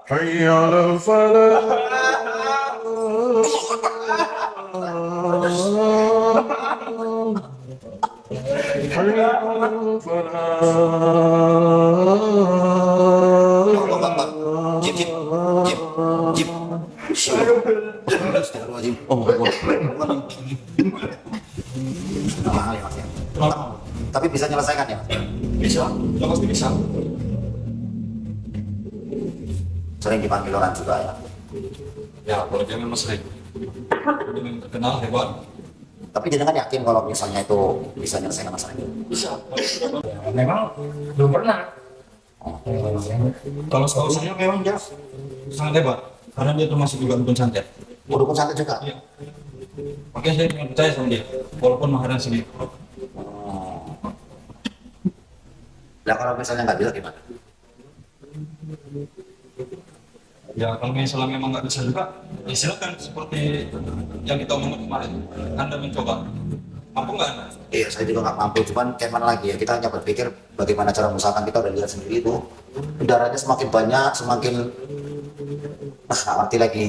حي على الفلاح. حي على Jim, Jim, Jim, Jim. Astagfirullahaladzim. Oh, mahal ya mas ya. Tapi bisa menyelesaikan ya? Bisa, ya pasti bisa. Sering dipanggil orang juga ya. Ya, kalau dia memang sering. Dia memang terkenal hebat. Tapi jenengan yakin kalau misalnya itu bisa menyelesaikan masalah itu? Bisa. Memang belum pernah. Kalau setahu saya memang dia sangat hebat. Karena dia termasuk juga dukun santet. Mau dukun santet juga? Iya. Makanya saya sangat percaya sama dia. Walaupun maharnya sedikit. Nah kalau misalnya nggak bisa gimana? Ya kalau misalnya memang nggak bisa juga, ya silakan seperti yang kita omongin kemarin. Anda mencoba, mampu nggak Anda? Iya saya juga nggak mampu, cuman kayak mana lagi ya, kita hanya berpikir bagaimana cara mengusahakan. Kita udah lihat sendiri tuh, udaranya semakin banyak, semakin nggak ngerti lagi.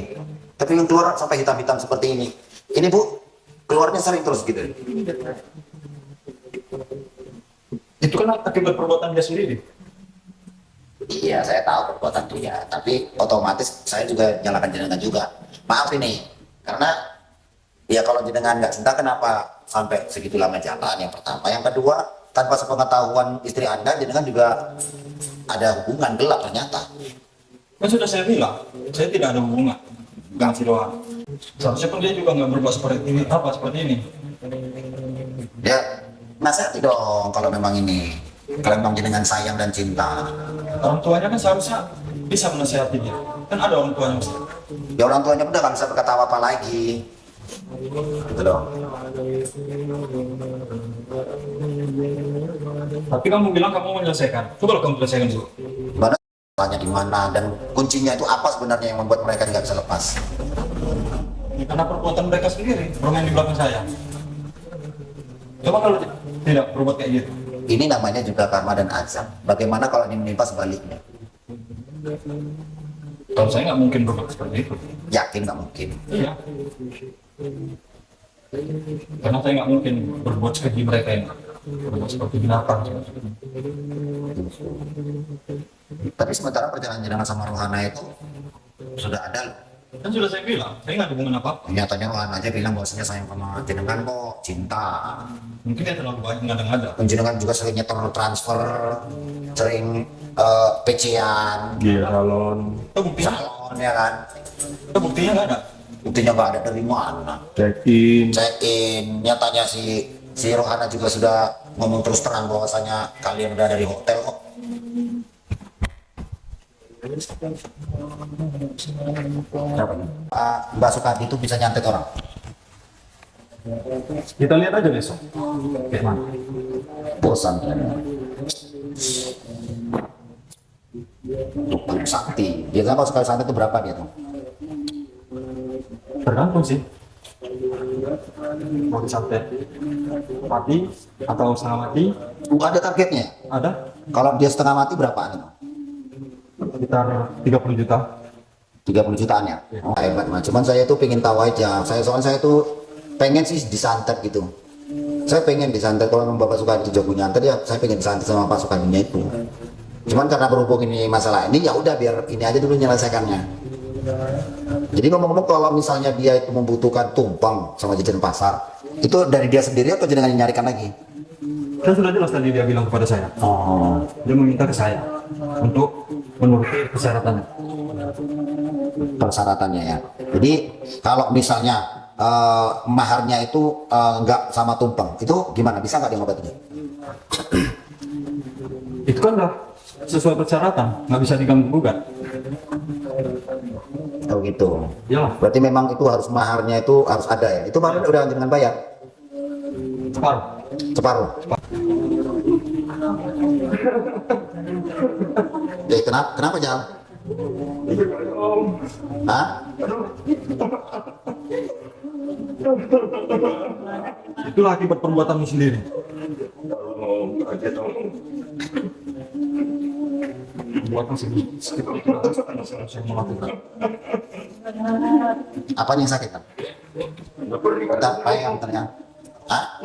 Tapi yang keluar sampai hitam-hitam seperti ini Bu, keluarnya sering terus gitu. Itu kan akibat perbuatan dia sendiri. Iya, saya tahu perbuatan dia, tapi otomatis saya juga nyalakan jenengan juga. Maaf ini, karena ya kalau jenengan nggak cinta, kenapa sampai segitu lama jalan? Yang pertama, yang kedua, tanpa sepengetahuan istri Anda, jenengan juga ada hubungan gelap ternyata. Kan sudah saya bilang, saya tidak ada hubungan dengan si Rohan. Seharusnya pun dia juga nggak berbuat seperti ini, seperti ini. Ya, nasihati dong kalau memang ini, kalau memang jenengan sayang dan cinta. Orang tuanya kan seharusnya bisa menasihati dia. Kan ada orang tuanya Ustaz. Ya orang tuanya udah nggak bisa berkata apa-apa lagi. Gitu dong. Tapi kamu bilang kamu menyelesaikan. Coba kamu selesaikan dulu. Gimana salahnya di mana dan kuncinya itu apa sebenarnya yang membuat mereka nggak bisa lepas? Karena perbuatan mereka sendiri bermain di belakang saya. Coba kalau tidak berbuat kayak gitu. Ini namanya juga karma dan azab. Bagaimana kalau ini menimpa sebaliknya? Kalau saya nggak mungkin berbuat seperti itu. Yakin nggak mungkin. Iya. Karena saya nggak mungkin berbuat seperti mereka yang berbuat seperti binatang. Tapi sementara perjalanan jenengan sama Rohana itu sudah ada loh. Kan sudah saya bilang, saya nggak ada hubungan apa-apa. Nyatanya Rohana aja bilang bahwasanya sayang sama jenengan kok, cinta. Mungkin dia terlalu banyak ngada-ngada. Dan jenengan juga sering nyetor transfer, sering PC-an, Iya, calon Itu buktinya, calon ya kan. itu buktinya nggak ada. Buktinya nggak ada dari mana. check-in. Check-in, nyatanya si Rohana juga sudah ngomong terus terang bahwasanya kalian udah dari hotel kok. Mbak Sukadi itu bisa nyantet orang. Kita lihat aja besok. Kayak mana? Bosan. Dukun sakti. Biasanya kalau sekali santet itu berapa dia tuh? Tergantung sih. Mau disantet mati atau setengah mati, Ada targetnya. ada Kalau dia setengah mati berapaan itu? sekitar 30 juta. 30 jutaan ya? Oh, hebat mas. Cuman saya tuh pengen tahu aja. Soalnya saya tuh pengen sih disantet gitu. Saya pengen disantet. Kalau memang Bapak Sukadi jago nyantet ya, saya pengen disantet sama Pak Sukadinya itu. Cuman karena berhubung ini masalah ini, ya udah biar ini aja dulu menyelesaikannya. Jadi ngomong-ngomong, kalau misalnya dia itu membutuhkan tumpeng sama jajan pasar, itu dari dia sendiri atau jenengan yang nyarikan lagi? Kan sudah jelas tadi dia bilang kepada saya. Oh, Dia meminta ke saya untuk menuruti persyaratannya. persyaratannya ya. Jadi kalau misalnya maharnya itu nggak sama tumpeng, itu gimana? Bisa nggak dia ngobatin? Itu kan udah sesuai persyaratan, nggak bisa diganggu gugat. Oh gitu. Iyalah, Berarti memang itu harus maharnya itu harus ada ya. Itu maharnya udah jenengan bayar separuh. separuh. Kenapa Jal? Hah? Itulah akibat perbuatanmu sendiri. Perbuatan sendiri. Seperti itu yang melakukan. Apanya yang sakit kan? Apa yang ternyata? Hah?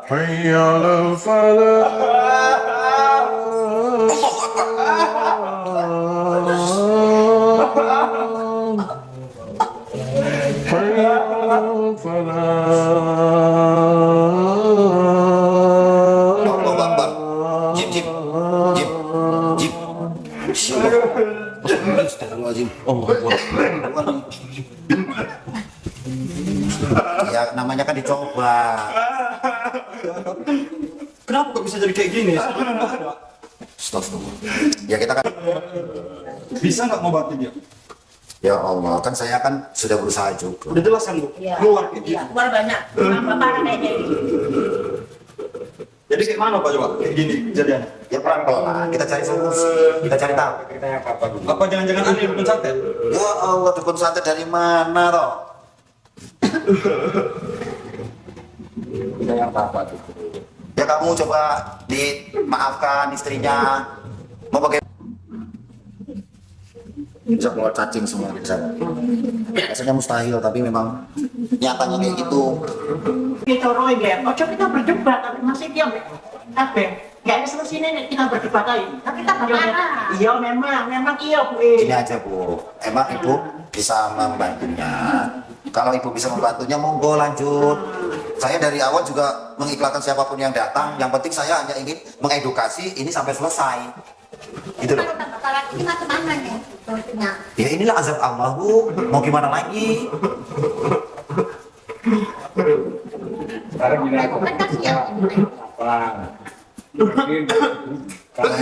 حي على الفلاح حي على Allahu Akbar. Jim, Jim, Jim, Jim. Astagfirullahaladzim. Ya namanya kan dicoba. Kenapa kok bisa jadi kayak gini? Astagfirullah. Ya kita kan. Bisa nggak ngobatin dia? Ya Allah, kan saya kan sudah berusaha juga. Udah jelas kan Bu? Iya. Keluar kayak gitu. Iya, keluar banyak. Bapak kayak gitu. Jadi kayak mana Pak coba? Kayak gini kejadiannya. Ya pelan-pelan, kita cari solusi, kita cari tahu. Apa jangan-jangan aneh dukun santet? Ya Allah, dukun santet dari mana toh? Ya kamu coba dimaafkan istrinya. Mau pakai bisa keluar cacing semua di sana. Rasanya mustahil, tapi memang nyatanya kayak gitu. Kita roy ya, ojo kita berdebat, tapi masih diam. Apa? Gak ada solusinya nih kita berdebat lagi. Tapi kita berdebat. Iya memang iya Bu. Gini aja Bu, emang Ibu bisa membantunya. Kalau Ibu bisa membantunya, monggo lanjut. Saya dari awal juga mengikhlaskan siapapun yang datang. Yang penting saya hanya ingin mengedukasi ini sampai selesai. Gitu loh. Gimana mana nih solusinya? Ya inilah azab Allah Bu, mau gimana lagi? Sekarang gini aku Kan kasihan ini. apa? Mungkin kalau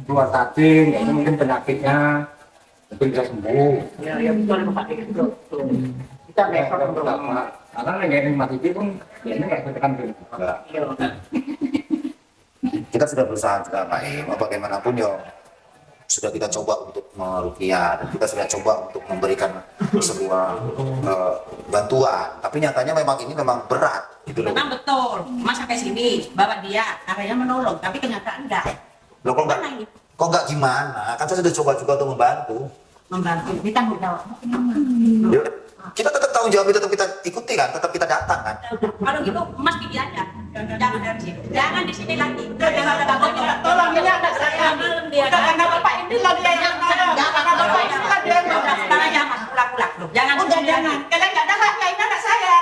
keluar cacing, itu mungkin penyakitnya mungkin bisa sembuh. Ya betul Bapak itu. Kita besok Karena lagi ini mati itu pun ya ini nggak tekan gitu. Kita sudah berusaha juga baik, mau bagaimanapun ya sudah kita coba untuk meruqyah dan kita sudah coba untuk memberikan sebuah bantuan, tapi nyatanya memang ini memang berat gitu loh. Memang betul, Mas sampai sini bawa dia, katanya menolong, tapi kenyataan enggak. Loh kok enggak? Mana ini? Kok enggak gimana? Kan saya sudah coba juga untuk membantu. Membantu, ditanggung jawab. Ya udah, kita tetap tanggung jawab, tetap kita ikuti kan, tetap kita datang kan. Kalau gitu Mas gigi aja, jangan dari sini, jangan di sini lagi. Jangan ada bapak, tolong ini anak saya. Udah anak bapak ini lagi yang jangan bapak ini lagi yang sekarang ya Mas pulang. Jangan udah jangan, kalian nggak ada haknya ini anak saya.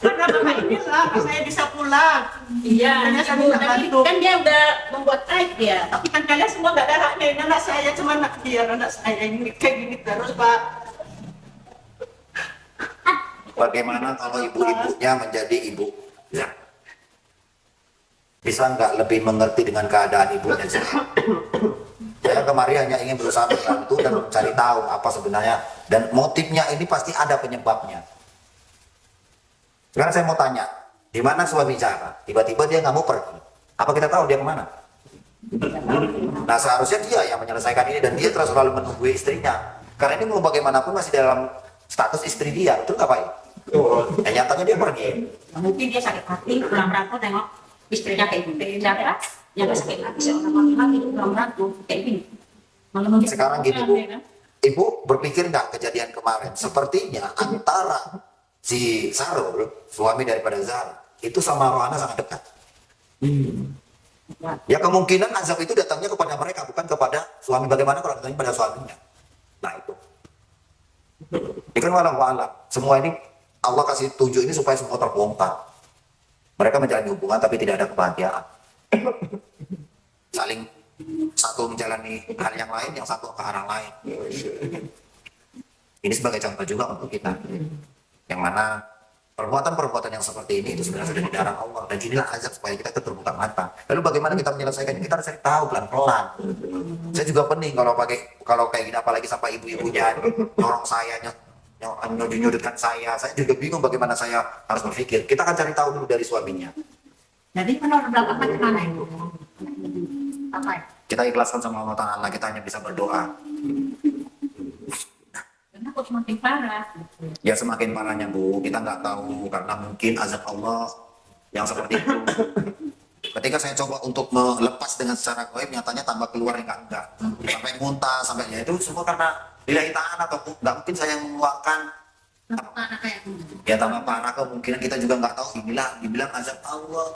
Karena bapak ini lah, saya bisa pulang. Iya, hanya saya minta bantu. Kan dia udah membuat aib ya, tapi kan kalian semua nggak ada haknya ini anak saya, cuma anak dia, anak saya ini kayak gini terus Pak. Bagaimana kalau ibu-ibunya menjadi ibu? Ya. Bisa nggak lebih mengerti dengan keadaan ibunya? Saya kemarin hanya ingin berusaha membantu dan mencari tahu apa sebenarnya, dan motifnya ini pasti ada penyebabnya. Sekarang saya mau tanya, di mana suami Zara? Tiba-tiba dia nggak mau pergi. Apa kita tahu dia kemana? Nah seharusnya dia yang menyelesaikan ini, dan dia terus selalu menunggu istrinya. Karena ini mau bagaimanapun masih dalam status istri dia, betul nggak Pak? Dan nyatanya dia pergi. Mungkin dia sakit hati, pulang merantau tengok istrinya kayak gini. Siapa? Yang sakit hati seorang laki-laki itu pulang merantau kayak gini. Malam Sekarang gini Bu, Ibu berpikir nggak kejadian kemarin? Sepertinya antara si Sarul, suami daripada Zara, itu sama Rohana sangat dekat. Ya kemungkinan azab itu datangnya kepada mereka, bukan kepada suami. Bagaimana kalau datangnya pada suaminya? Nah itu. Ini kan walau alam. Semua ini Allah kasih tunjuk ini supaya semua terbongkar. Mereka menjalani hubungan tapi tidak ada kebahagiaan. Saling satu menjalani hal yang lain, yang satu ke arah lain. Ini sebagai contoh juga untuk kita. Yang mana perbuatan-perbuatan yang seperti ini itu sebenarnya sudah dilarang Allah. Dan inilah azab supaya kita itu terbuka mata. Lalu bagaimana kita menyelesaikannya? Kita harus cari tahu pelan-pelan. Saya juga pening kalau kayak gini, apalagi sampai ibu-ibunya nyorong saya, nyudutkan saya juga bingung bagaimana saya harus berpikir. Kita akan cari tahu dulu dari suaminya. Jadi menurut Bapak bagaimana itu? Apa? Kita ikhlaskan sama Allah Ta'ala, kita hanya bisa berdoa. Karena kok semakin parah. Ya semakin parahnya Bu, kita nggak tahu karena mungkin azab Allah yang seperti itu. Ketika saya coba untuk melepas dengan secara gaib, nyatanya tambah keluar enggak. Sampai muntah, sampai ya itu semua karena lillahi ta'ala, atau nggak mungkin saya yang mengeluarkan. Bapak kayak Ya tambah parah, kemungkinan kita juga nggak tahu, dibilang azab Allah.